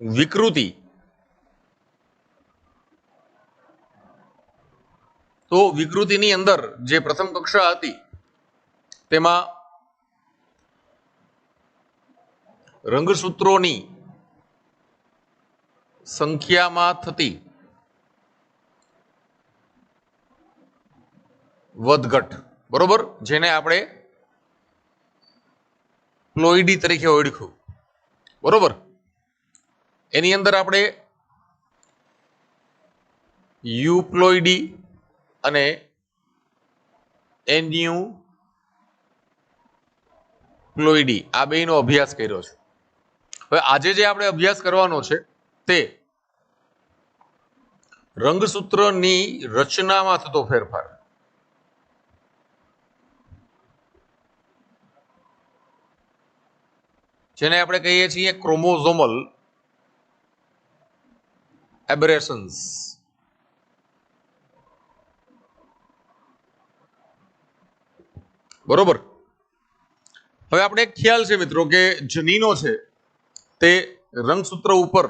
વિકૃતિ, તો વિકૃતિની અંદર જે પ્રથમ કક્ષા હતી તેમાં રંગસૂત્રોની સંખ્યામાં થતી વધઘટ, બરોબર, જેને આપણે પ્લોઇડી તરીકે ઓળખ્યું, બરોબર. એની અંદર આપણે યુપ્લોઇડી અને એન્યુપ્લોઇડી આ બેનો અભ્યાસ કર્યો છે. હવે આજે જે આપણે અભ્યાસ કરવાનો છે તે રંગસૂત્રની રચનામાં થતો ફેરફાર, જેને આપણે કહીએ છીએ ક્રોમોઝોમલ એબરેશન્સ. બરોબર. હવે આપણે એક ખ્યાલ છે મિત્રો કે જનીનો છે તે રંગસૂત્ર ઉપર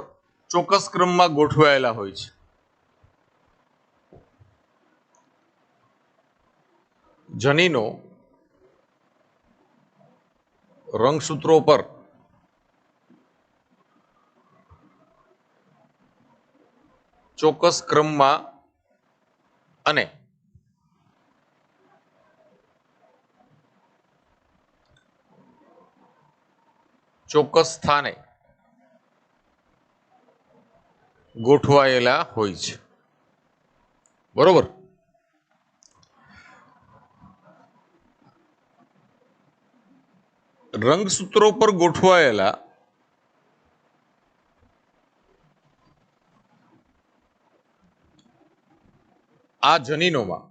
ચોક્કસ ક્રમમાં ગોઠવાયેલા હોય છે. જનીનો રંગસૂત્રો પર ચોક્કસ ક્રમમાં અને ચોક્કસ સ્થાને ગોઠવાયેલા હોય છે. બરોબર. રંગસૂત્રો પર ગોઠવાયેલા આ જનીનોમાં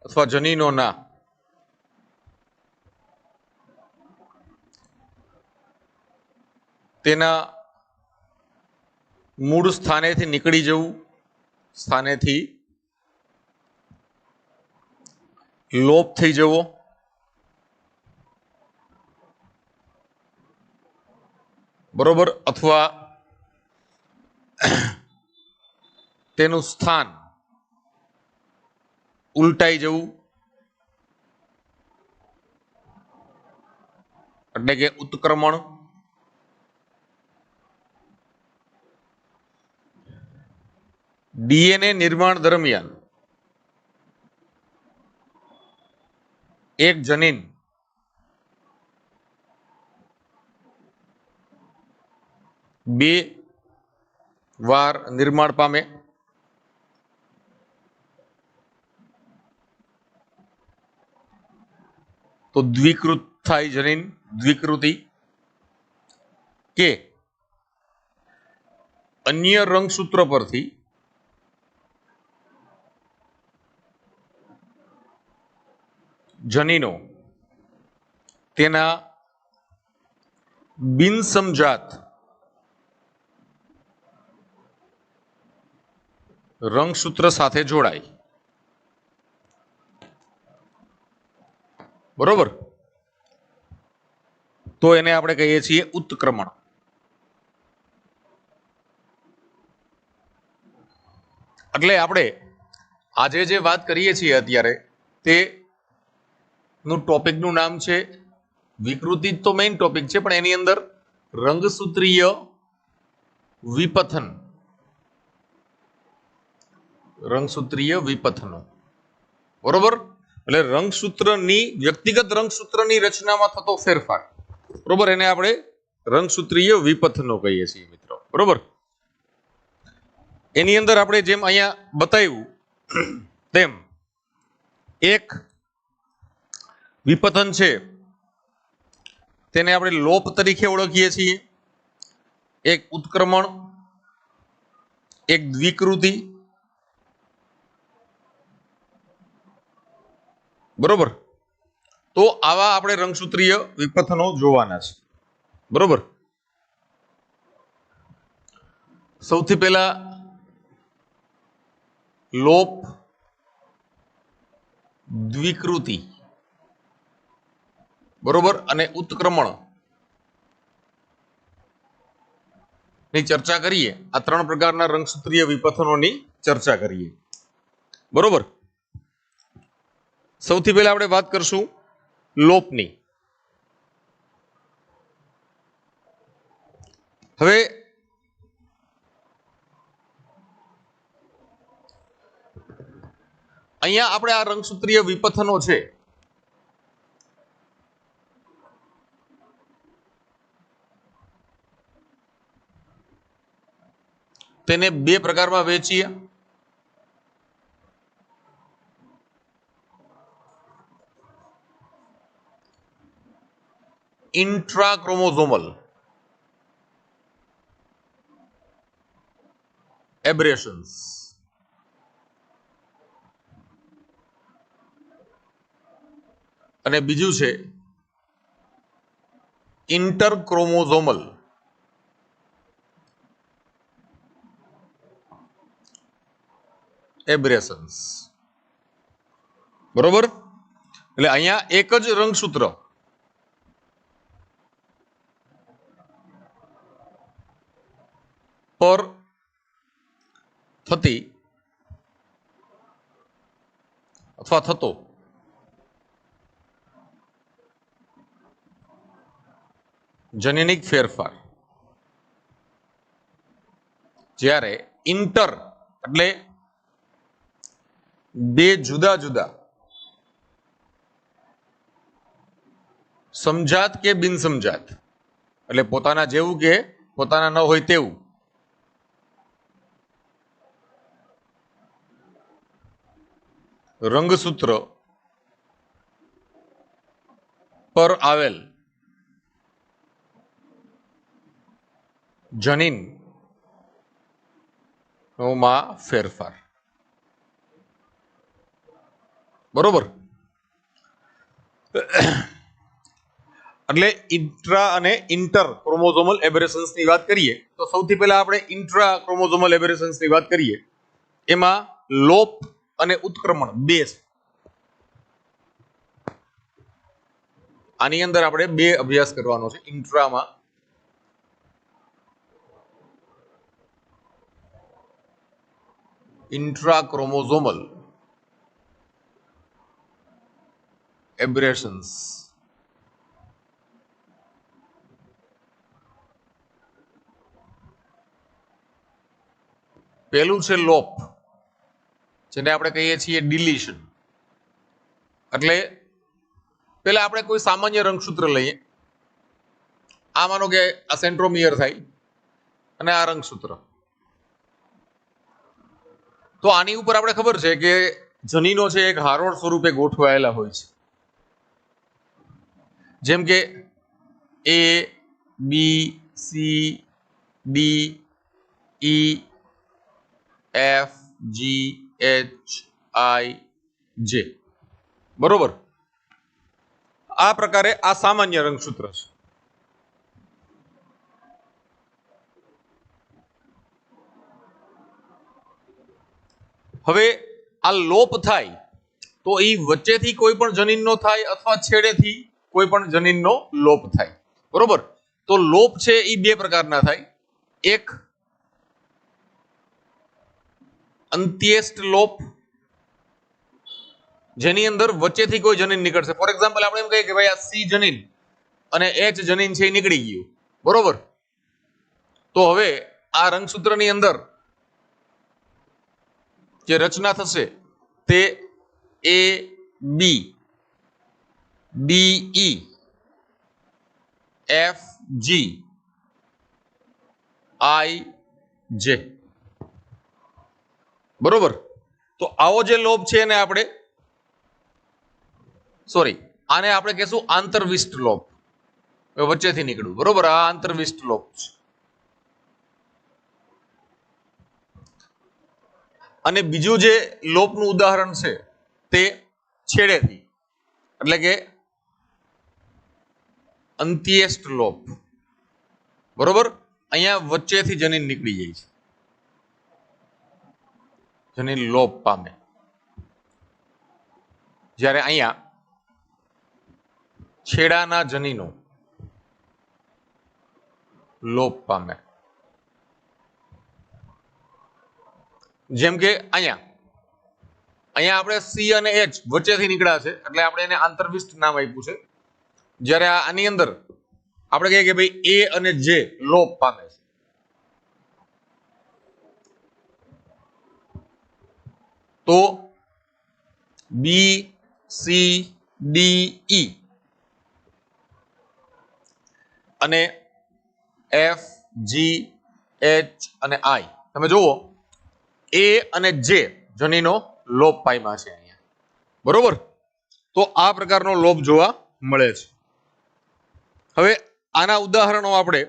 અથવા જનીનોના તેના મૂળ સ્થાનેથી નીકળી જવું, સ્થાનેથી લોપ થઈ જવો, બરોબર, અથવા તેનું સ્થાન ઉલટાઈ જવું એટલે કે ઉત્ક્રમણ. ડીએનએ નિર્માણ દરમિયાન એક જનીન બે વાર નિર્માણ પામે, તો દ્વિકૃત થાય જનીન, દ્વિકૃતિ, કે અન્ય રંગસૂત્ર પરથી જનીનો તેના બિનસમજાત રંગસૂત્ર સાથે જોડાય. બરોબર. તો એને આપણે કહીએ છીએ ઉત્ક્રમણ. એટલે આપણે આજે જે વાત કરીએ છીએ અત્યારે તે નું ટોપિકનું નામ છે વિકૃતિ. તો મેઇન ટોપિક છે, પણ એની અંદર રંગસૂત્રીય વિપથન, રંગસૂત્રીય વિપથનો. બરોબર. એટલે રંગસૂત્રની વ્યક્તિગત રંગસૂત્રની રચનામાં થતો ફેરફાર, બરોબર, એને આપણે રંગસૂત્રીય વિપથનો કહીએ છીએ મિત્રો. બરોબર. એની અંદર આપણે જેમ અહીંયા બતાવ્યું તેમ એક વિપથન છે તેને આપણે લોપ તરીકે ઓળખીએ છીએ, એક ઉત્ક્રમણ, એક દ્વિકૃતિ. બરોબર. તો આવા આપણે રંગસૂત્રીય વિપથનો જોવાના છે. બરોબર. સૌથી પહેલા લોપ, દ્વિકૃતિ, બરોબર, અને ઉત્ક્રમણ. ની ચર્ચા કરીએ, આ 3 પ્રકારના રંગસૂત્રીય વિપથનોની ચર્ચા કરીએ. બરોબર. સૌથી પહેલા આપણે વાત કરશું લોપની. હવે અહીંયા આપણે આ રંગસૂત્રીય વિપથનો છે તેને 2 પ્રકારમાં વહેંચીએ. ઇન્ટ્રાક્રોમોઝોમલ એબ્રેશન્સ અને બીજું છે ઇન્ટરક્રોમોઝોમલ એબ્રેશન્સ. બરોબર. એટલે અહીંયા એક જ રંગસૂત્ર પર થતી અથવા થતો જનીનિક ફેરફાર જ્યારે ઇન્ટર એટલે 2 જુદા જુદા સમજાત કે બિન સમજાત એટલે પોતાના જેવું કે પોતાના ન હોય તેવું રંગસૂત્ર પર આવેલ જનીન માં ફેરફાર. બરોબર. એટલે ઇન્ટ્રા અને ઇન્ટર ક્રોમોઝોમલ એબરેશન્સ ની વાત કરીએ તો સૌથી પહેલા આપણે ઇન્ટ્રા ક્રોમોઝોમલ એબરેશન્સ ની વાત કરીએ. એમાં લોપ અને ઉત્ક્રમણ 2 છે. આની અંદર આપણે 2 અભ્યાસ કરવાનો છે. ઇન્ટ્રામાં ઇન્ટ્રાક્રોમોઝોમલ એબ્રેશન્સ પહેલું છે લોપ, જેને આપણે કહીએ છીએ ડિલીશન. એટલે પેલા આપણે કોઈ સામાન્ય રંગસૂત્ર લઈએ. આ માનો કે આ સેન્ટ્રોમિયર થાય અને આ રંગસૂત્ર. તો આની ઉપર આપણે ખબર છે કે જનીનો છે એક હારોળ સ્વરૂપે ગોઠવાયેલા હોય છે. જેમ કે A B C D E F G H I J. બરોબર. આ પ્રકારે આ સામાન્ય રંગસૂત્ર છે. હવે આ લોપ થાય તો એ વચ્ચેથી કોઈ પણ જનીનનો થાય અથવા છેડેથી કોઈ પણ જનીનનો લોપ થાય. બરોબર. તો લોપ છે એ 2 પ્રકારના થાય. એક અંત્યેષ્ટ લોપ, જેની અંદર વચ્ચેથી કોઈ જનીન નીકળશે. ફોર એક્ઝામ્પલ આપણે એમ કહીએ કે ભાઈ આ સી જનીન અને એચ જનીન છે એ નીકળી ગયું. બરોબર. તો હવે આ રંગસૂત્રની અંદર જે રચના થશે તે A B D E F G I J. બરોબર. તો આવો જે લોપ છે એને આપણે આને આપણે કહેશું આંતરવિષ્ટ લોપ. વચ્ચેથી નીકળ્યું. બરોબર. આ આંતરવિષ્ટ લોપ છે. અને બીજું જે લોપનું ઉદાહરણ છે તે છેડેથી એટલે કે અંત્યેષ્ટ લોપ. બરોબર. અહીંયા વચ્ચેથી જનીન નીકળી જાય છે, જનીન લોપ પામે. જ્યારે અહીંયા છેડાના જનીનો લોપ પામે. જેમ કે અહીંયા અહીંયા આપણે સી અને એચ વચ્ચેથી નીકળ્યા છે એટલે આપણે એને આંતરવિષ્ટ નામ આપ્યું છે. જ્યારે આની અંદર આપણે કહીએ કે ભાઈ એ અને જે લોપ પામે છે. તો બી સી ડી ઈ અને એફ જી એચ અને આઈ તમે જુઓ એ અને જે જનીનો લોપ પામ્યા છે અહીંયા. બરોબર. તો આ પ્રકારનો લોપ જોવા મળે છે. હવે આના ઉદાહરણો આપણે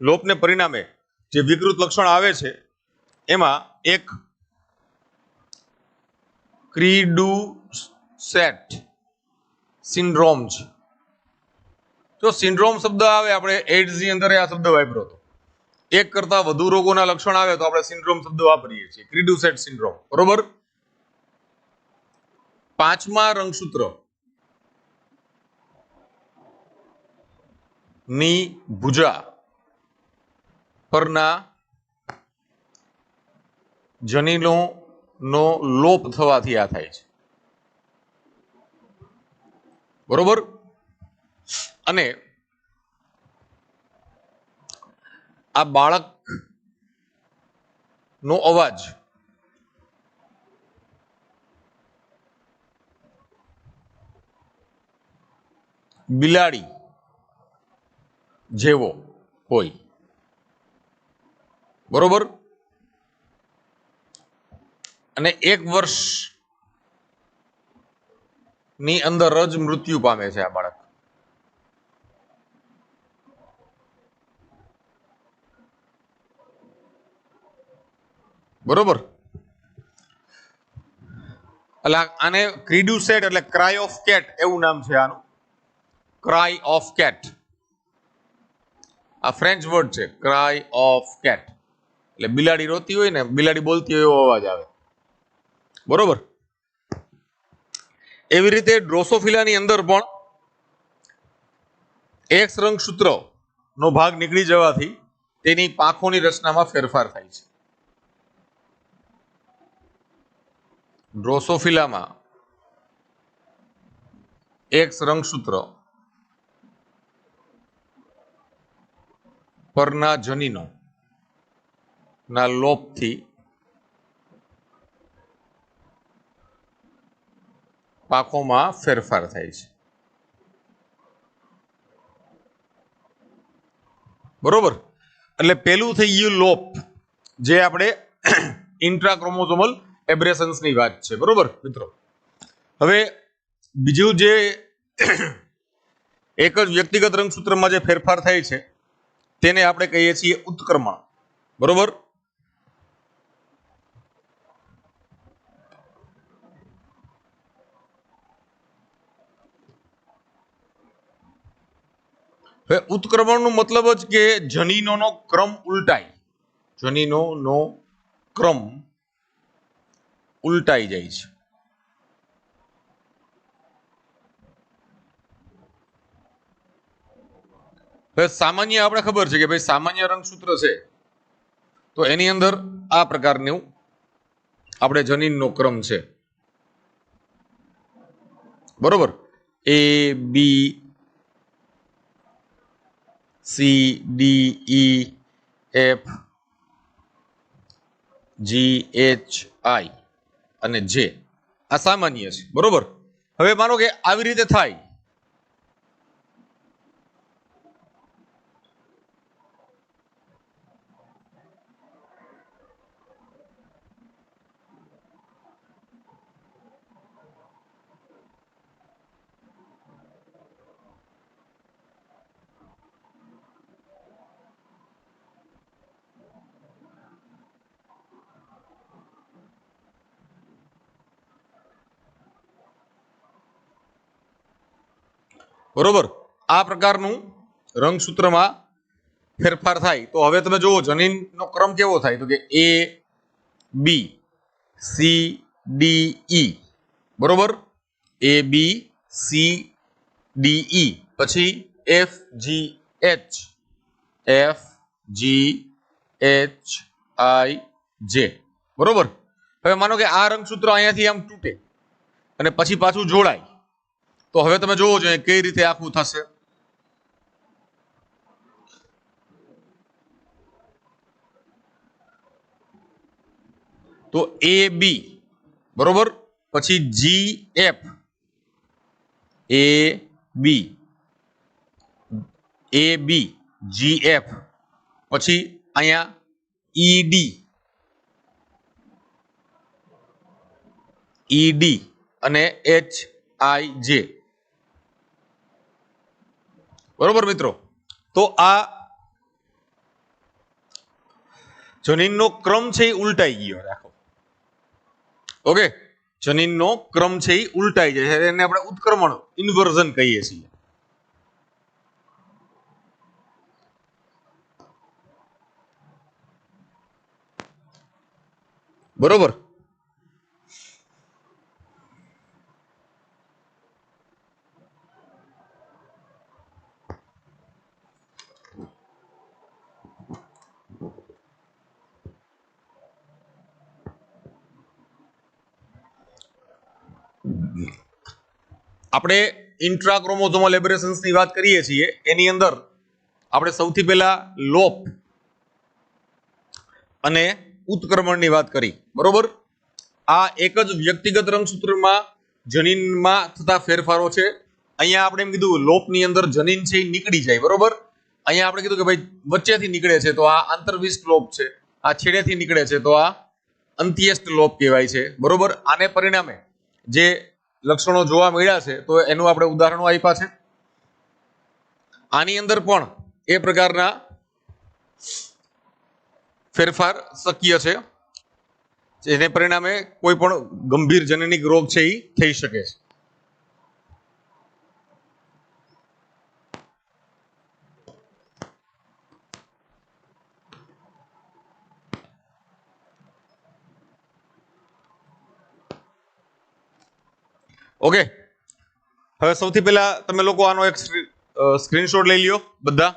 લોપને પરિણામે જે વિકૃત લક્ષણ આવે છે એમાં એક ક્રીડુસેટ સિન્ડ્રોમ છે. જો સિન્ડ્રોમ શબ્દ આવે આપણે એડ્સ ની અંદર આ શબ્દ વાપર્યો હતો. એક કરતા વધુ રોગોના લક્ષણ આવે તો આપણે સિન્ડ્રોમ શબ્દ વાપરીએ છીએ. ક્રીડુસેટ સિન્ડ્રોમ. બરોબર. પાંચમા રંગસૂત્ર ની ભુજા પરના જનીનો નો લોપ થવાથી આ થાય છે. બરોબર. અને આ બાળક નો અવાજ બિલાડી જેવો હોય. બરોબર. અને 1 વર્ષ ની અંદર જ મૃત્યુ પામે છે આ બાળક. બરોબર. એટલે આને ક્રીડુસેટ એટલે ક્રાય ઓફ કેટ એવું નામ છે આનું. ક્રાય ઓફ કેટ આ ફ્રેન્ચ વર્ડ છે. ક્રાય ઓફ કેટ એટલે બિલાડી રોતી હોય ને બિલાડી બોલતી હોય એવો અવાજ આવે. બરોબર. એવી રીતે ડ્રોસોફિલાની અંદર પણ એક્સ રંગસૂત્ર નો ભાગ નીકળી જવાથી તેની પાંખોની રચનામાં ફેરફાર થાય છે. ડ્રોસોફિલામાં એક્સ રંગસૂત્ર પરના જનીનો ના લોપથી પાંખોમાં ફેરફાર થાય છે. બરોબર. એટલે પેલું થઈ ગયું લોપ જે આપણે ઇન્ટ્રાક્રોમોસોમલ એબ્રેશન્સ ની વાત છે. બરોબર મિત્રો. હવે બીજું જે એક જ વ્યક્તિગત રંગસૂત્રમાં જે ફેરફાર થાય છે તેને આપણે કહીએ છીએ ઉત્ક્રમણ. બરોબર. હવે ઉત્ક્રમણનો મતલબ જ કે જનીનોનો ક્રમ ઉલટાય. જનીનોનો ક્રમ ઉલટાઈ જાય છે. હવે સામાન્ય આપણે ખબર છે કે ભાઈ સામાન્ય રંગસૂત્ર છે તો એની અંદર આ પ્રકારનું આપણે જનીનનો ક્રમ છે. બરોબર. A B C D E F G H I અને જે આ સામાન્ય છે. બરોબર. હવે માનો કે આવી રીતે થાય બરોબર. આ પ્રકારનું રંગસૂત્રમાં ફેરફાર થાય તો હવે તમે જુઓ જનીનનો ક્રમ કેવો થાય તો કે એ બી સી ડી ઈ. બરોબર. A B C D E પછી F G H F G H I J બરોબર. હવે માનો કે આ રંગસૂત્ર અહીંયાથી આમ તૂટે અને પછી પાછું જોડાય તો હવે તમે જોવો જોઈએ કઈ રીતે આખું થશે. તો એ બી બરોબર પછી જી F A B G F પછી અહીંયા ઈડી અને એચ આઈ જે બરોબર મિત્રો. તો આ જનીનનો ક્રમ છે એ ઉલટાઈ ગયો રાખો. ઓકે, જનીનનો ક્રમ છે એ ઉલટાઈ જાય છે એને આપણે ઉત્ક્રમણ ઇન્વર્ઝન કહીએ છીએ. બરોબર. આપણે ઇન્ટ્રાક્રોમોઝોમલ એબરેશન્સની વાત કરીએ છીએ એની અંદર આપણે સૌથી પહેલા લોપ અને ઉત્ક્રમણની વાત કરી બરોબર. આ એક જ વ્યક્તિગત રંગસૂત્રમાં જનીનમાં થતા ફેરફારો છે. અહીંયા આપણે એમ કીધું લોપની અંદર જનીન છે એ નીકળી જાય બરોબર. અહીંયા આપણે કીધું કે ભાઈ વચ્ચેથી નીકળે છે તો આ આંતરવિષ્ટ લોપ છે, આ છેડેથી નીકળે છે તો આ અંત્યેષ્ટ લોપ કહેવાય છે બરોબર. આને પરિણામે જે લક્ષણો જોવા મળ્યા છે તો એનું આપણે ઉદાહરણો આપ્યા છે. આની અંદર પણ એ પ્રકારના ફેરફાર શક્ય છે જેને પરિણામે કોઈ પણ ગંભીર જનનિક રોગ છે એ થઈ શકે છે. ઓકે, હવે સૌથી પહેલા તમે લોકો આનો એક સ્ક્રીનશોટ લઈ લ્યો બધા.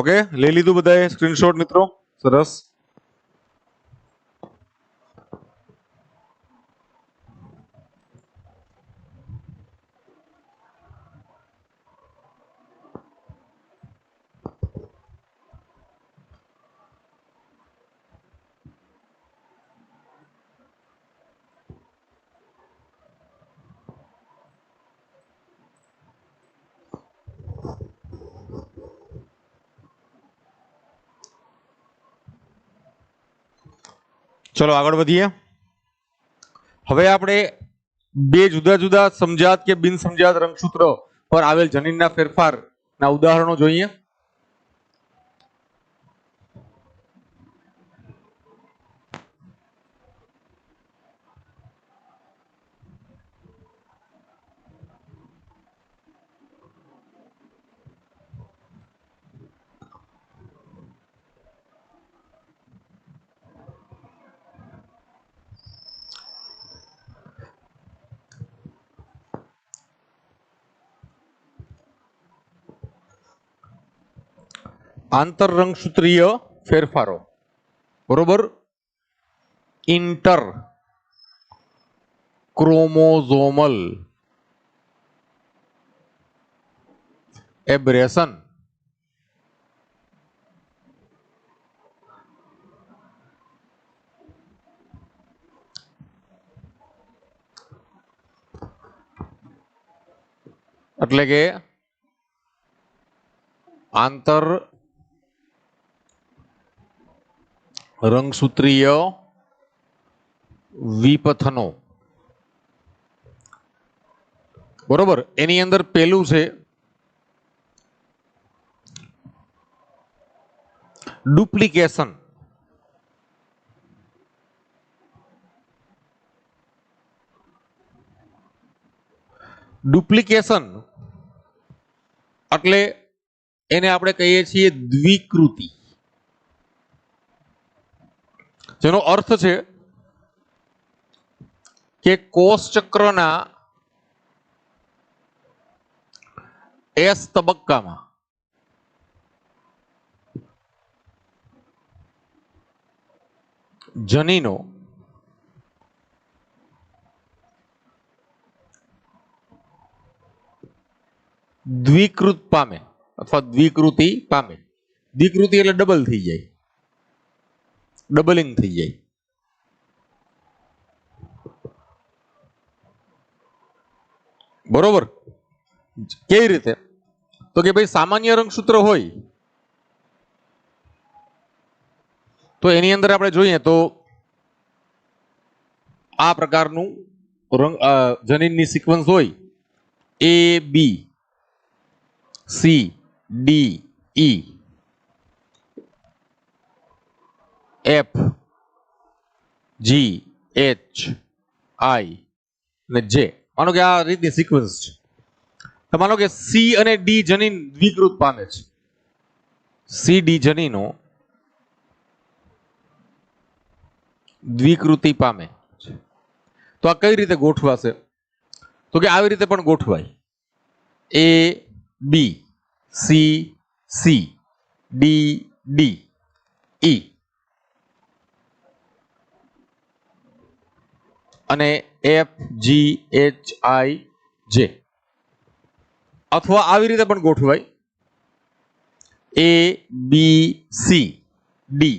ઓકે, લઈ લીધું બધાએ સ્ક્રીનશોટ મિત્રો? સરસ. ચલો આગળ વધીએ. હવે આપણે બે જુદા જુદા સમજાત કે બિન સમજાત રંગસૂત્ર પર આવેલ જનીનના ફેરફારના ઉદાહરણો જોઈએ. આંતર રંગસૂત્રીય ફેરફારો બરોબર. ઇન્ટર ક્રોમોઝોમલ એબ્રેશન એટલે કે આંતર રંગસૂત્રીય વિપથનો. બરોબર, એની અંદર પેલું છે ડુપ્લિકેશન. ડુપ્લિકેશન એટલે એને આપણે કહીએ છીએ દ્વિકૃતિ, જેનો અર્થ છે કે કોષ ચક્રના એસ તબક્કામાં જનીનો દ્વિકૃત પામે અથવા દ્વિકૃતિ પામે. દ્વિકૃતિ એટલે ડબલ થઈ જાય, ડબલિંગ થઈ જાય. બરોબર. કેવી રીતે? તો કે ભાઈ સામાન્ય રંગસૂત્ર હોય તો એની અંદર આપણે જોઈએ તો આ પ્રકારનું જનીનની સિક્વન્સ હોય A B C D E F G H I અને જે. માનો કે આ રીતની સિક્વન્સ છે. તો માનો કે સી અને ડી જનીન દ્વિકૃત પામે છે. સી ડી જનીનો દ્વિકૃતિ પામે. તો આ કઈ રીતે ગોઠવાશે? તો કે આવી રીતે પણ ગોઠવાય. A B C C D D E અને એફ જી એચ આઈ જે. અથવા આવી રીતે પણ ગોઠવાય. A B C D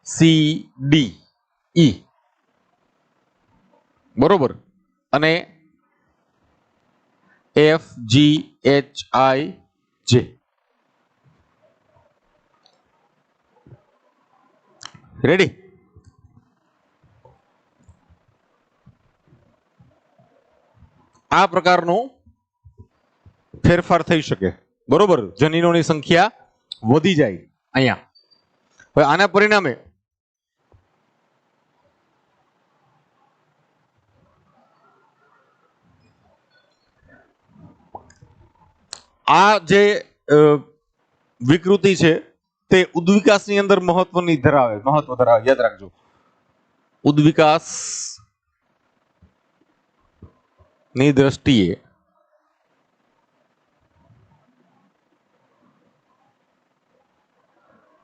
C D E. બરોબર. અને એફ જી એચ આઈ જે. રેડી? આ પ્રકારનો ફેરફાર થઈ શકે. બરોબર, જનીનોની સંખ્યા વધી જાય અહીંયા. હવે આના પરિણામે આ જે વિકૃતિ છે તે ઉદ્વિકાસની અંદર મહત્વ ધરાવે. યાદ રાખજો, ઉદ્વિકાસ ની દ્રષ્ટિએ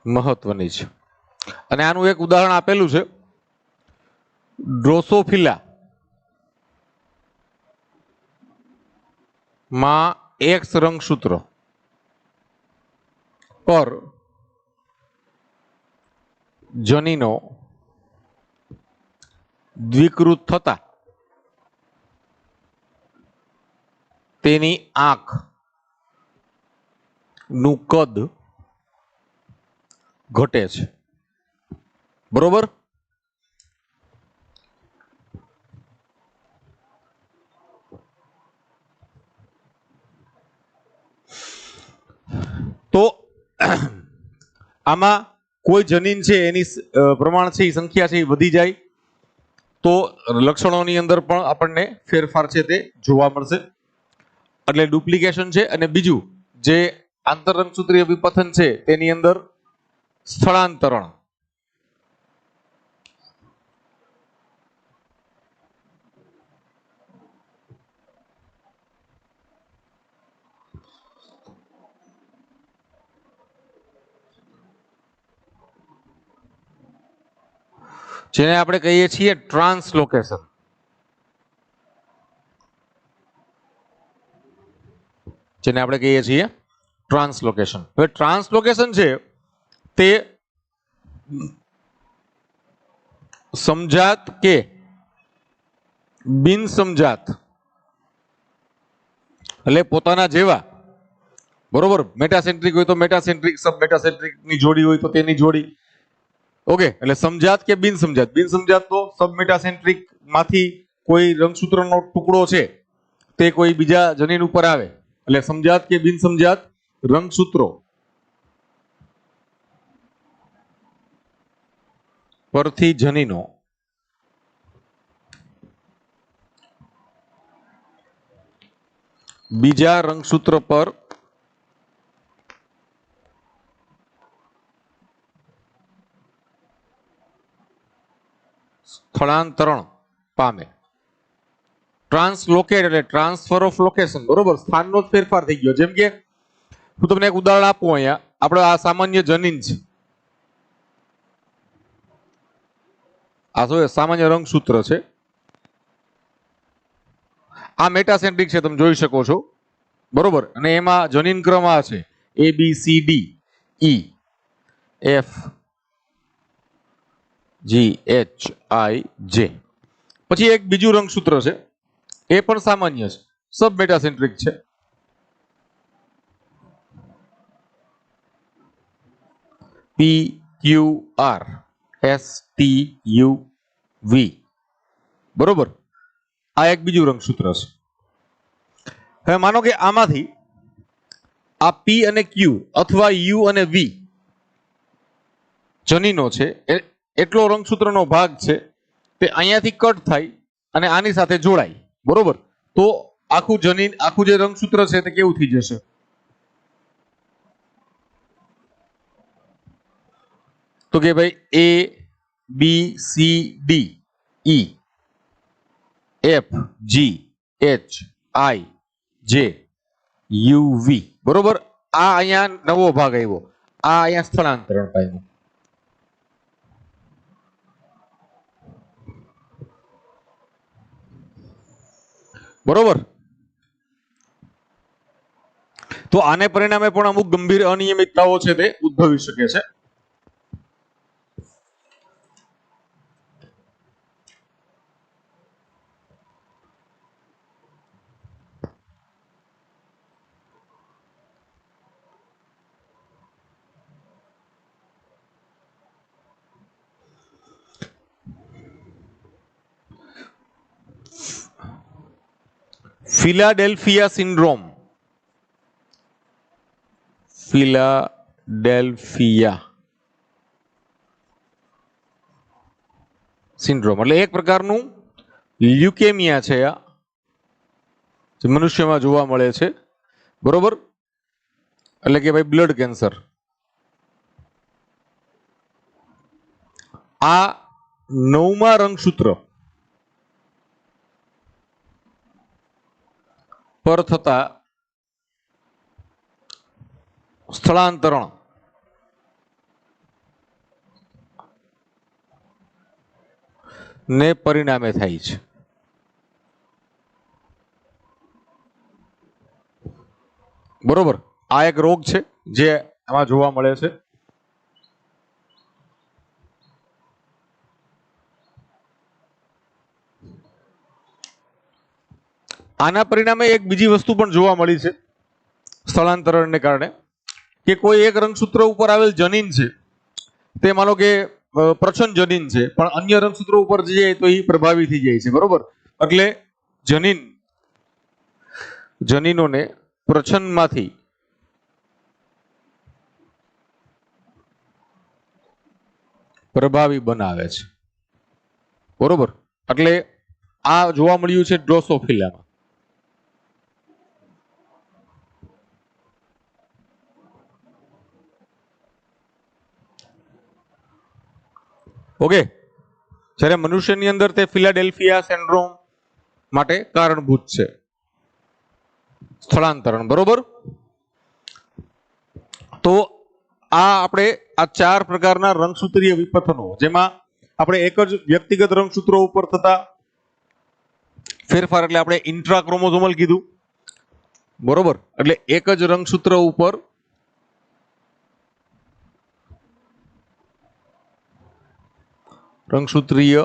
મહત્વની છે. અને આનું એક ઉદાહરણ આપેલું છે, ડ્રોસોફિલા માં એક્સ રંગસૂત્ર પર જનીનો દ્વિકૃત થતા તેની આંખ નું કદ ઘટે છે. બરોબર. તો આમાં કોઈ જનીન છે એની પ્રમાણ છે, સંખ્યા છે એ વધી જાય તો લક્ષણોની અંદર પણ આપણને ફેરફાર છે તે જોવા મળશે. એટલે ડુપ્લિકેશન છે. અને બીજું જે આંતરરંગસૂત્રીય વિપથન છે તેની અંદર સ્થળાંતરણ. જેને આપણે કહીએ છીએ ટ્રાન્સલોકેશન. જેને આપણે કહીએ છીએ ટ્રાન્સલોકેશન. હવે ટ્રાન્સલોકેશન છે તે સમજાત કે બિન સમજાત એટલે પોતાના જેવા. બરોબર. મેટાસેન્ટ્રિક હોય તો મેટાસેન્ટ્રિક, સબ મેટાસેન્ટ્રિક ની જોડી હોય તો તેની જોડી. ઓકે, એટલે સમજાત કે બિન સમજાત? બિન સમજાત તો સબમેટાસેન્ટ્રિક માંથી કોઈ રંગસૂત્રનો ટુકડો છે તે કોઈ બીજા જનીન ઉપર આવે, એટલે સમજાત કે બિન સમજાત? રંગસૂત્રો પરથી જનીનો બીજા રંગસૂત્ર પર સ્થળાંતરણ પામે. ટ્રાન્સલોકેટ એટલે ટ્રાન્સફર ઓફ લોકેશન, બરોબર? સ્થાનનો જ ફેરફાર થઈ ગયો. જેમ કે હું તમને એક ઉદાહરણ આપું, અહીંયા આપણે આ સામાન્ય જનીન છે, આ તો સામાન્ય રંગસૂત્ર છે, આ મેટાસેન્ટ્રિક છે, તમે જોઈ શકો છો, બરોબર? અને એમાં જનીન ક્રમ આ છે A B C D E F G H I J. પછી એક બીજું રંગસૂત્ર છે, એ પણ સામાન્ય છે, સબ મેટાસેન્ટ્રિક છે, P Q R S T U V, બરોબર? આ એક બીજું રંગસૂત્ર છે. હવે માનો કે આમાંથી આ P અને Q અથવા U અને V જનીનો છે, એટલો રંગસૂત્રનો ભાગ છે તે અહીંયાથી કટ થાય અને આની સાથે જોડાય, બરોબર? તો આખું જનીન, આખું જે રંગસૂત્ર છે તે કેવું થઈ જશે? તો કે ભાઈ A B C D E F G H I J U V, બરોબર? આ અહીંયા નવો ભાગ આવ્યો, આ અહીંયા સ્થળાંતરણ પામ્યું, બરોબર? તો આને પરિણામે પણ અમુક ગંભીર અનિયમિતતાઓ છે તે ઉદ્ભવી શકે છે. ફિલાડેલ્ફિયા સિન્ડ્રોમ, ફિલાડેલ્ફિયા સિન્ડ્રોમ એટલે એક પ્રકારનું લ્યુકેમિયા છે, આ જે મનુષ્યમાં જોવા મળે છે, બરોબર? એટલે કે ભાઈ બ્લડ કેન્સર. આ 9મા રંગસૂત્ર પર થતા સ્થળાંતરણ ને પરિણામે થાય છે, બરોબર? આ એક રોગ છે જે આમાં જોવા મળે છે. આના પરિણામે એક બીજી વસ્તુ પણ જોવા મળી છે સ્થળાંતરણને કારણે, કે કોઈ એક રંગસૂત્ર ઉપર આવેલ જનીન છે તે માનો કે પ્રચ્છન્ન જનીન છે, પણ અન્ય રંગસૂત્રો ઉપર જાય તો એ પ્રભાવી થઈ જાય છે, બરોબર? એટલે જનીનોને પ્રચ્છન્નમાંથી પ્રભાવી બનાવે છે, બરોબર? એટલે આ જોવા મળ્યું છે ડ્રોસોફિલામાં. ઓકે, જ્યારે મનુષ્યની અંદર તે ફિલાડેલ્ફિયા સિન્ડ્રોમ માટે કારણભૂત છે સ્થળાંતરણ, બરોબર? તો આ આપણે આ 4 પ્રકારના રંગસૂત્રીય વિપથનો, જેમાં આપણે એક જ વ્યક્તિગત રંગસૂત્રો ઉપર થતા ફેરફાર એટલે આપણે ઇન્ટ્રાક્રોમોઝોમલ કીધું, બરોબર? એટલે એક જ રંગસૂત્ર ઉપર રંગસૂત્રીય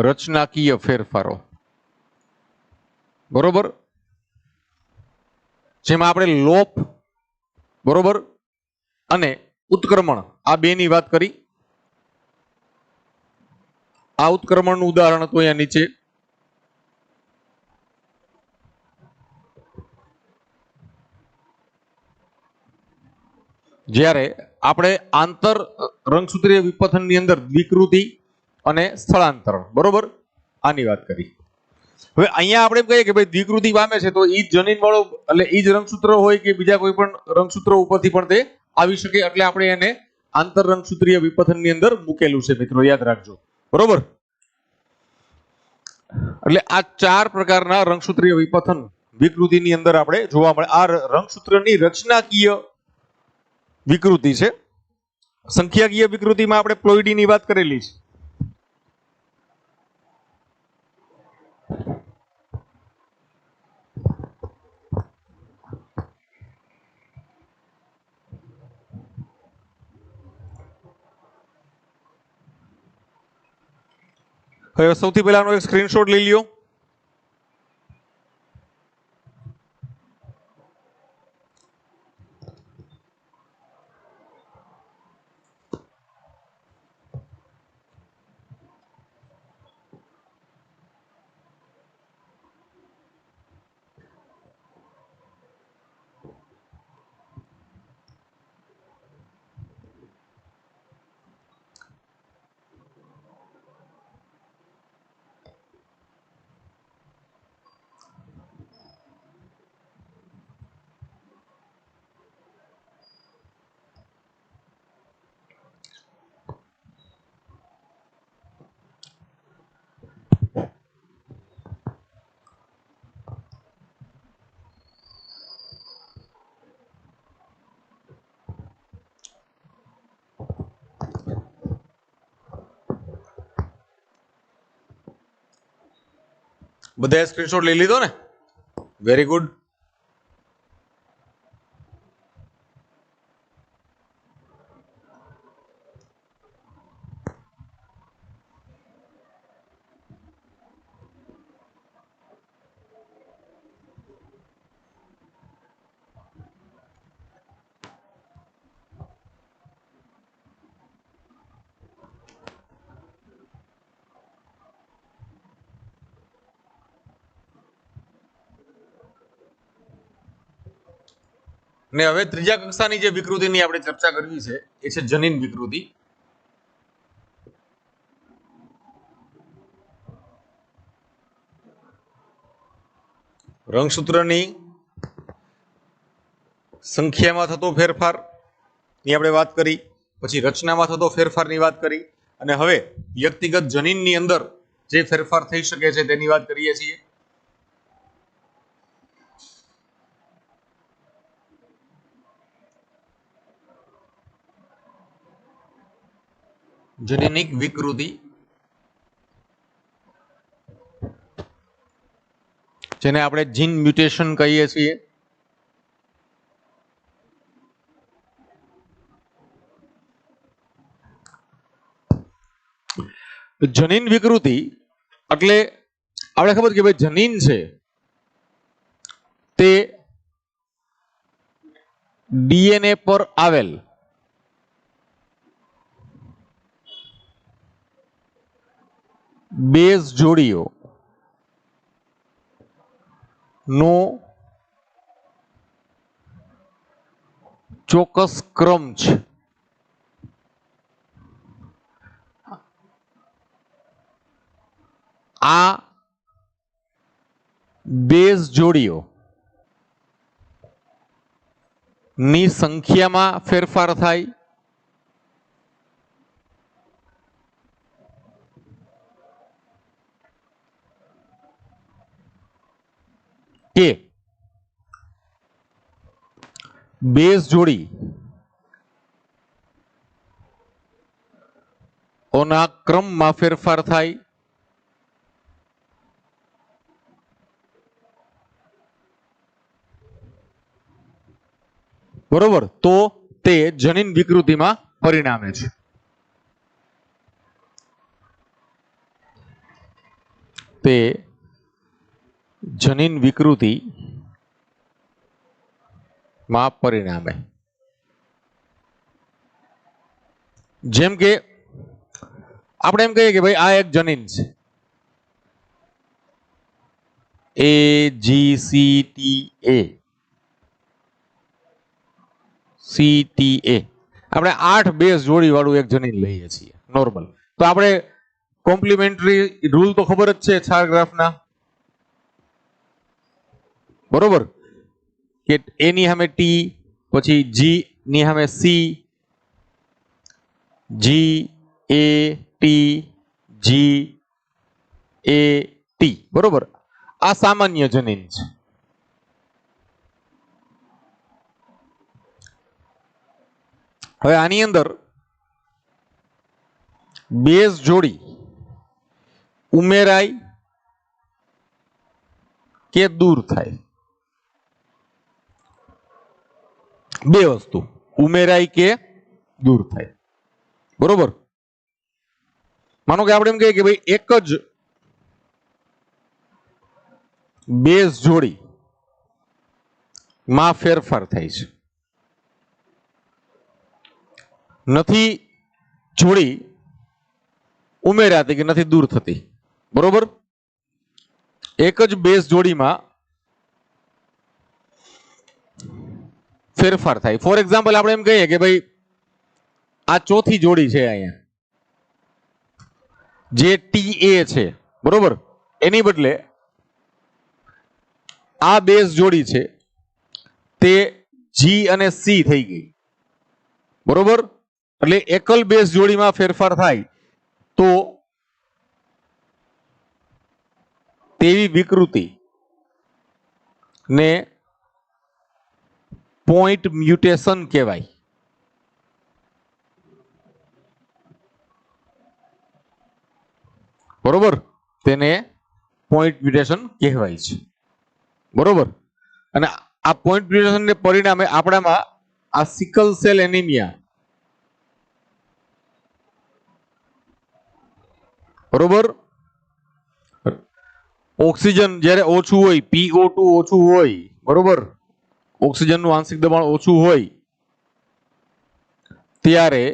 રચનાકીય ફેરફારો, બરોબર? જેમાં આપણે લોપ, બરોબર, અને उत्क्रमण आ बेनी वात करी। आ उत्क्रमणનું ઉદાહરણ હતું અહીંયા નીચે। જ્યારે આપણે આંતર રંગસૂત્રીય વિપથનની અંદર દ્વિકૃતિ અને સ્થળાંતરણ બરોબર આની વાત કરી। હવે અહીંયા આપણે એમ કહીએ કે ભાઈ દ્વિકૃતિ પામે છે તો ઈ જનીન વાળો એટલે ઈ જ રંગસૂત્ર હોય કે બીજા કોઈ પણ રંગસૂત્રો ઉપરથી પણ તે આવી શકે, એટલે આપણે એને આંતર રંગસૂત્રીય વિપથનની અંદર મૂકેલું છે મિત્રો, યાદ રાખજો બરોબર। એટલે આ ચાર પ્રકારના રંગસૂત્રીય વિપથન વિકૃતિની અંદર આપણે જોવા મળે। આ રંગસૂત્રની રચનાકીય વિકૃતિ છે। સંખ્યાકીય વિકૃતિમાં આપણે પ્લોઇડીની વાત કરેલી છે। હવે સૌથી પહેલાનો એક સ્ક્રીનશોટ લઈ લ્યો। બધાએ સ્ક્રીનશોટ લઈ લીધો ને? Very good. ને હવે ત્રીજા કક્ષાની જે વિકૃતિની આપણે ચર્ચા કરવી છે એ છે જનીન વિકૃતિ। રંગસૂત્રની સંખ્યામાં થતો ફેરફારની આપણે વાત કરી, પછી રચનામાં થતો ફેરફારની વાત કરી, અને હવે વ્યક્તિગત જનીનની અંદર જે ફેરફાર થઈ શકે છે તેની વાત કરીએ છીએ। જનીનિક વિકૃતિ જેને આપણે જીન મ્યુટેશન કહીએ છીએ। જનીન વિકૃતિ એટલે આપણે ખબર કે ભાઈ જનીન છે તે ડીએનએ પર આવેલ બેઝ જોડીઓ નો ચોક્કસ ક્રમ છે। આ બેઝ જોડીઓ ની સંખ્યામાં ફેરફાર થાય કે બેઝ જોડી ઓના ક્રમમાં ફેરફાર થાય બરોબર, તો તે જનીન વિકૃતિમાં પરિણામે છે। તે જનીન વિકૃતિ માં પરિણામે। જેમ કે આપણે એમ કહીએ કે ભાઈ આ એક જનીન છે, AGCTA CTA આપણે 8 બેઝ જોડી વાળું એક જનીન લઈએ છીએ નોર્મલ. તો આપણે કોમ્પ્લિમેન્ટરી રૂલ તો ખબર જ છે છાર ગ્રાફના, બરોબર, કે A ની સામે T, પછી G ની સામે C, G A T G A T, બરોબર. આ સામાન્ય જનીન છે. હવે આની અંદર બેઝ જોડી ઉમેરાય કે દૂર થાય, બે વસ્તુ, ઉમેરાય કે દૂર થાય, બરોબર. માનો કે આપણે એમ કહીએ કે ભાઈ એક જ બેઝ જોડી માં ફેરફાર થાય છે, નથી જોડી ઉમેરાતી કે નથી દૂર થતી, બરોબર. એક જ બેઝ જોડીમાં ફેરફાર થાય. ફોર એક્ઝામ્પલ આપણે એમ કહીએ કે ભાઈ આ ચોથી જોડી છે અહીંયા, જે TA છે, બરોબર, એની બદલે આ બેઝ જોડી છે તે G અને C થઈ ગઈ, બરોબર. એટલે એકલ બેઝ જોડીમાં ફેરફાર થાય તો તેવી વિકૃતિ ને પોઈન્ટ મ્યુટેશન કહેવાય, બરોબર. તેને પોઈન્ટ મ્યુટેશન કહેવાય છે, બરોબર. અને આ પોઈન્ટ મ્યુટેશન ને પરિણામે આપણામાં આ સિકલ સેલ એનિમિયા, બરોબર, ઓક્સિજન જ્યારે ઓછું હોય, PO2 ઓછું હોય, બરોબર, ઓક્સિજનનું આંશિક દબાણ ઓછું હોય ત્યારે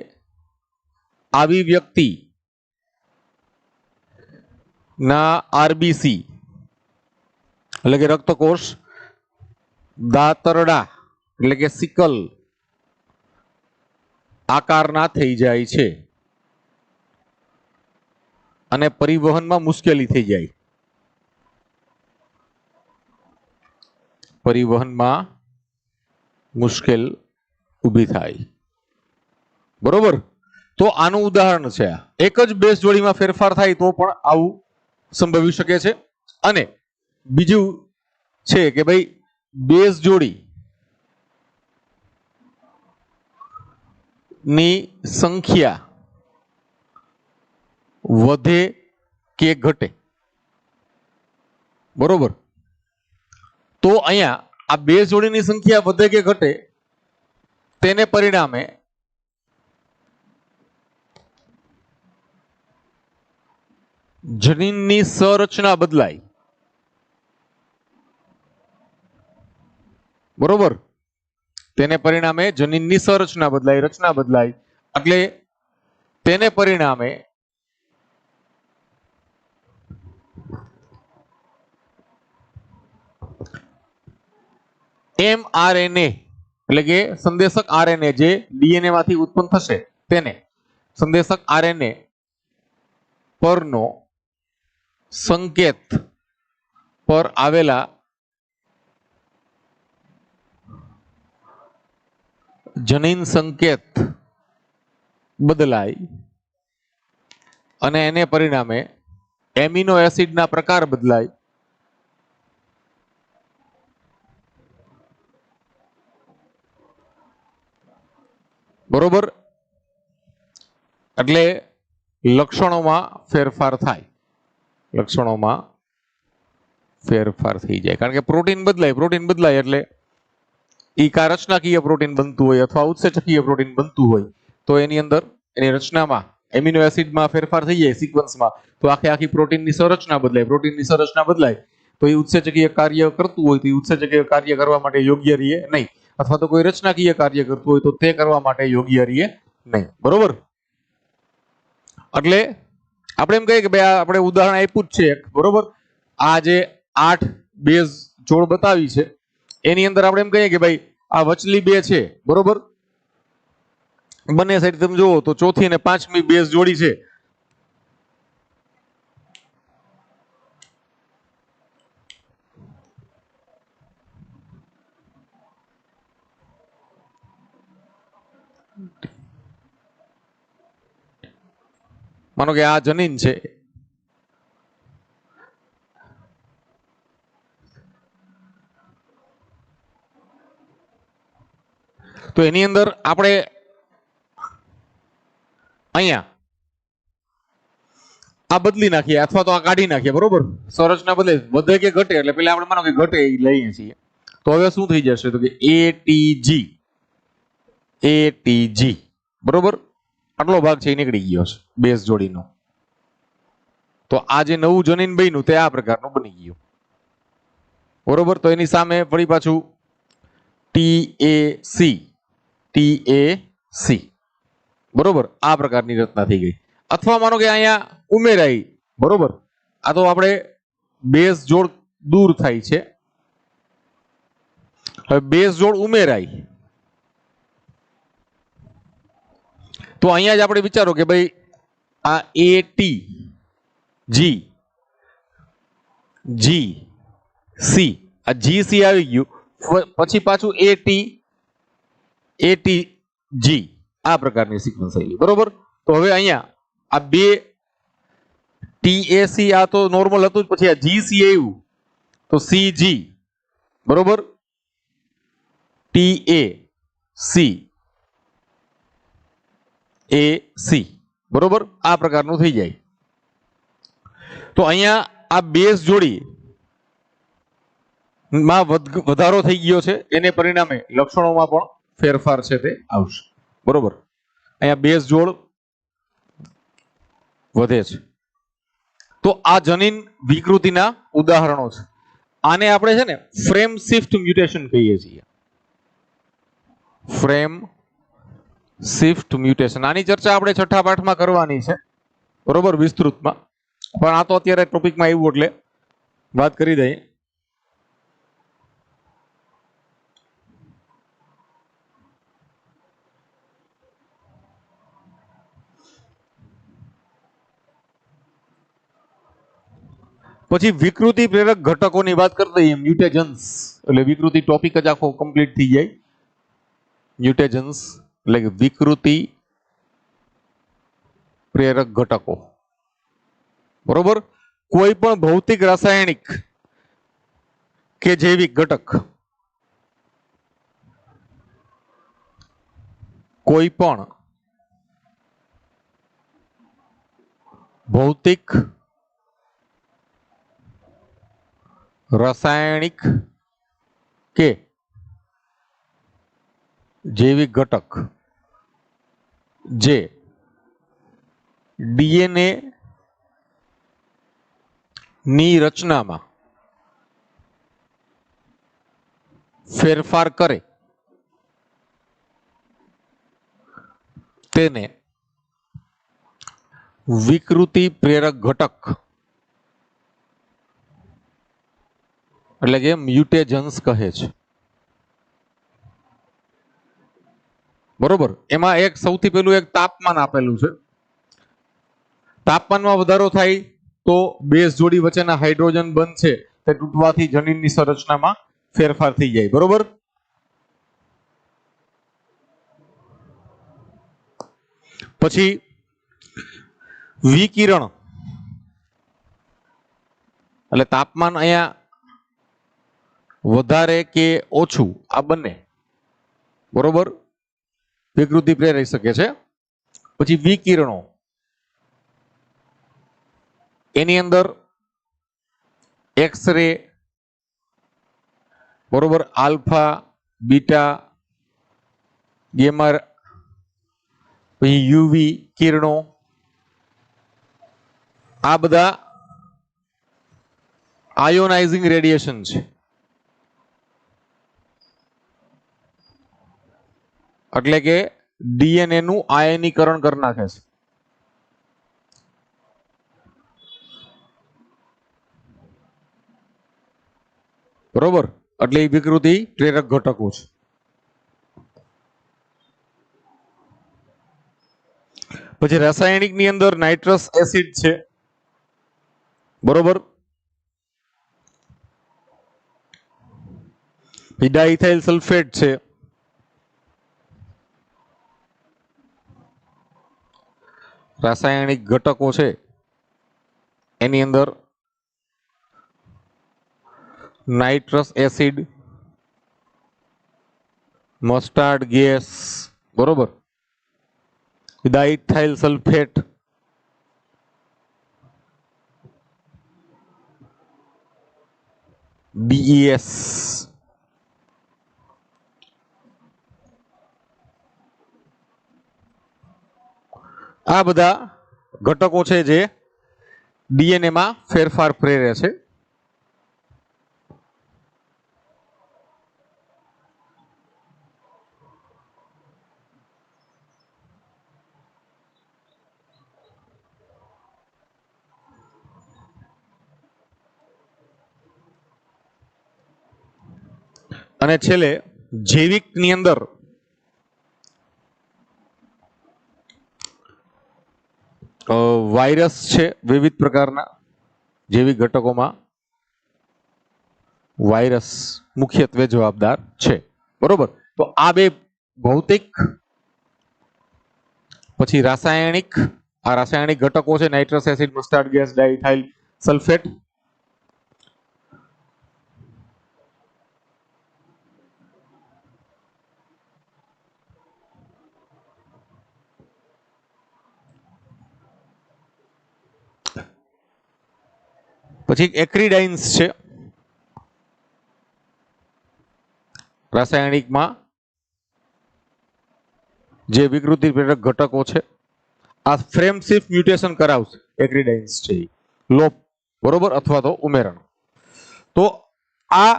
આવી વ્યક્તિ ના RBC એટલે કે રક્તકોષ દાતરડા એટલે કે સિકલ આકારના થઈ જાય છે અને પરિવહનમાં મુશ્કેલી થઈ જાય, પરિવહનમાં મુશ્કેલ ઊભી થાય, બરોબર. તો આનું ઉદાહરણ છે. એક જ બેઝ જોડીમાં ફેરફાર થાય તો પણ આવું સંભવી શકે છે. અને બીજું છે કે ભાઈ બેઝ જોડી ની સંખ્યા વધે કે ઘટે, બરોબર. તો અહીંયા આ બેઝ જોડીની સંખ્યા વધે કે ઘટે તેને પરિણામે જનીનની સંરચના બદલાય, બરોબર. તેને પરિણામે જનીનની સંરચના બદલાય, રચના બદલાય, એટલે તેને પરિણામે mRNA એટલે કે સંદેશક RNA જે DNA માંથી ઉત્પન્ન થશે તેને સંદેશક RNA પરનો સંકેત પર આવેલા જનીન સંકેત બદલાય અને એને પરિણામે એમિનો એસિડના પ્રકાર બદલાય, બરોબર. એટલે લક્ષણોમાં ફેરફાર થાય, લક્ષણોમાં ફેરફાર થઈ જાય, કારણ કે પ્રોટીન બદલાય એટલે ઈ કા રચનાકીય પ્રોટીન બનતું હોય અથવા ઉત્સેચકીય પ્રોટીન બનતું હોય તો એની અંદર એની રચનામાં એમિનો એસિડમાં ફેરફાર થઈ જાય સિક્વન્સમાં, તો આખી પ્રોટીનની સંરચના બદલાય, પ્રોટીનની સંરચના બદલાય તો એ ઉત્સેચકીય કાર્ય કરતું હોય તો એ ઉત્સેચકીય કાર્ય કરવા માટે યોગ્ય રહીએ નહીં, અથવા તો કોઈ રચનાકીય કાર્ય કરતું હોય તો તે કરવા માટે યોગ્ય રહીએ નહીં, બરોબર. એટલે આપણે એમ કહીએ કે ભાઈ આ આપણે ઉદાહરણ આપ્યું જ છે એક, બરોબર. આ જે 8 બેઝ જોડ બતાવી છે એની અંદર આપણે એમ કહીએ કે ભાઈ આ વચલી બે છે, બરોબર. બંને સાઈડ તમે જુઓ તો ચોથી અને પાંચમી બેઝ જોડી છે. માનો કે આ જનીન છે, તો એની અંદર આપણે અહીંયા આ બદલી નાખીએ અથવા તો આ કાઢી નાખીએ, બરોબર. સંરચના બદલે વધે કે ઘટે એટલે પેલા આપણે માનો કે ઘટે એ લઈએ છીએ. તો હવે શું થઈ જશે તો કે એટીજી, બરોબર. આટલો ભાગ છે એ નીકળી ગયો છે બેઝ જોડીનો. તો આ જે નવું જનીન બન્યું તે આ પ્રકારનું બની ગયું, બરોબર. તો એની સામે ફરી પાછું ટીએસી, બરોબર. આ પ્રકારની રચના થઈ ગઈ. અથવા માનો કે અહીંયા ઉમેરાઈ, બરોબર. આ તો આપણે બેઝ જોડ દૂર થાય છે, હવે બેઝ જોડ ઉમેરાઈ તો અહીંયા જ આપણે વિચારો કે ભાઈ આ એટી જી સી, આ જીસી આવી ગયું, પછી પાછું એટી જી, આ પ્રકારની સિક્વન્સ આવી, બરોબર. તો હવે અહીંયા આ બે ટીએસી આ તો નોર્મલ હતું જ, પછી આ જીસી આવ્યું તો સીજી, બરોબર. ટીએસી એસી, બરોબર. આ પ્રકારનું થઈ જાય. તો અહીંયા આ બેઝ જોડી માં વધારો થઈ ગયો છે, એને પરિણામે લક્ષણોમાં પણ ફેરફાર છે તે આવશે, બરોબર. અહીંયા બેઝ જોડ વધે છે. તો આ જનીન વિકૃતિના ઉદાહરણો છે. આને આપણે છે ને ફ્રેમ શિફ્ટ મ્યુટેશન કહીએ છીએ. ફ્રેમ શિફ્ટ મ્યુટેશન, આની ચર્ચા આપણે છઠ્ઠા પાઠમાં કરવાની છે, બરોબર, વિસ્તૃતમાં. પણ આ તો અત્યારે ટોપિકમાં આવ્યું એટલે વાત કરી દઈએ. પછી વિકૃતિ પ્રેરક ઘટકોની વાત કરી દઈએ, મ્યુટેજન્સ. એટલે વિકૃતિ ટોપિક જ આખો કમ્પ્લીટ થઈ જાય. મ્યુટેજન્સ એટલે કે વિકૃતિ પ્રેરક ઘટકો, બરોબર. કોઈ પણ ભૌતિક, રાસાયણિક કે જૈવિક ઘટક, કોઈ પણ ભૌતિક, રાસાયણિક કે જૈવિક ઘટક જે ડીએનએ ની રચનામાં ફેરફાર કરે તેને વિકૃતિ પ્રેરક ઘટક એટલે કે મ્યુટેજન્સ કહે છે, બરોબર. એમાં એક સૌથી પહેલું એક તાપમાન આપેલું છે. તાપમાનમાં વધારો થાય તો બેઝ જોડી વચ્ચેના હાઇડ્રોજન બંધ છે તે તૂટવાથી જનીનની સંરચનામાં ફેરફાર થઈ જાય, બરોબર. પછી વિકિરણ એટલે તાપમાન અહીંયા વધારે કે ઓછું આ બંને, બરોબર, વિકૃતિ પ્રેરી શકે છે. પછી વિકિરણો એની અંદર એક્સ-રે, બરોબર, આલ્ફા, બીટા, ગેમા, પછી યુવી કિરણો, આ બધા આયોનાઇઝિંગ રેડિયેશન છે. એટલે કે ડીએનએ નું આયનીકરણ કરી નાખે છે. બરોબર, એટલે એ વિકૃતિ પ્રેરક ઘટકો છે. પછી રાસાયણિક ની અંદર નાઇટ્રસ એસિડ છે, બરોબર, ડાઇથાઇલ સલ્ફેટ છે, રાસાયણિક ઘટકો છે એની અંદર નાઇટ્રસ એસિડ, મસ્ટાર્ડ ગેસ, બરોબર, ડાઇથાઇલ સલ્ફેટ, DES, આ બધા ઘટકો છે જે ડીએનએ માં ફેરફાર પ્રેરે છે. અને છેલ્લે જૈવિક ની અંદર વાયરસ છે, વિવિધ પ્રકારના જૈવિક ઘટકોમાં વાયરસ મુખ્યત્વે જવાબદાર છે, બરોબર. તો આ બે ભૌતિક, પછી રાસાયણિક, આ રાસાયણિક ઘટકો છે નાઇટ્રસ એસિડ, મસ્ટાર્ડ ગેસ, ડાઇથાઇલ સલ્ફેટ. પછી એક્રિડાઇન્સ છે રાસાયણિકમાં જે વિકૃતિ પ્રેરક ઘટકો છે. આ ફ્રેમ શિફ્ટ મ્યુટેશન કરાવશે એક્રિડાઇન્સ છે, લોપ, બરોબર, અથવા તો ઉમેરણ. તો આ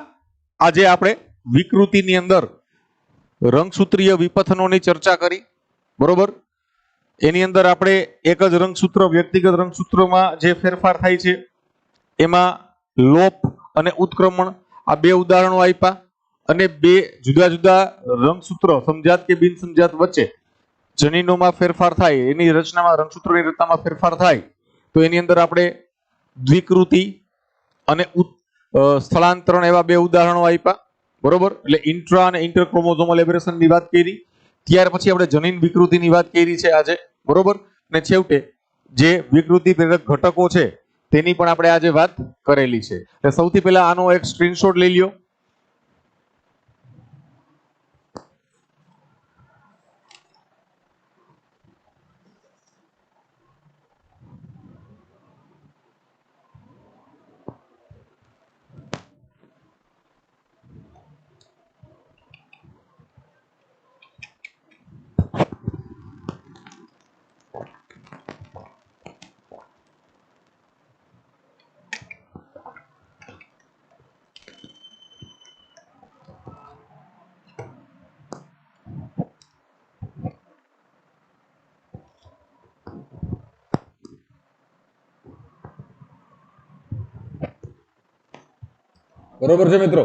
આજે આપણે વિકૃતિની અંદર રંગસૂત્રીય વિપથનોની ચર્ચા કરી, બરોબર. એની અંદર આપણે એક જ રંગસૂત્ર, વ્યક્તિગત રંગસૂત્રોમાં જે ફેરફાર થાય છે એમાં લોપ અને ઉત્ક્રમણ, આ બે ઉદાહરણો આપ્યા. અને બે જુદા જુદા રંગસૂત્રો સમજાત કે બિન સમજાત વચ્ચે જનીનોમાં ફેરફાર થાય, એની રચનામાં, રંગસૂત્રોની રચનામાં ફેરફાર થાય, તો એની અંદર આપણે દ્વિકૃતિ અને સ્થળાંતરણ એવા બે ઉદાહરણો આપ્યા, બરોબર. એટલે ઇન્ટ્રા અને ઇન્ટરક્રોમોઝોમલ એબરેશનની વાત કરી. ત્યાર પછી આપણે જનીન વિકૃતિની વાત કરી છે આજે, બરોબર. અને છેવટે જે વિકૃતિ પ્રેરક ઘટકો છે તેની પણ આપણે આજે વાત કરેલી છે. એટલે સૌથી પહેલા આનો એક સ્ક્રીનશોટ લઈ લ્યો. બરોબર છે મિત્રો?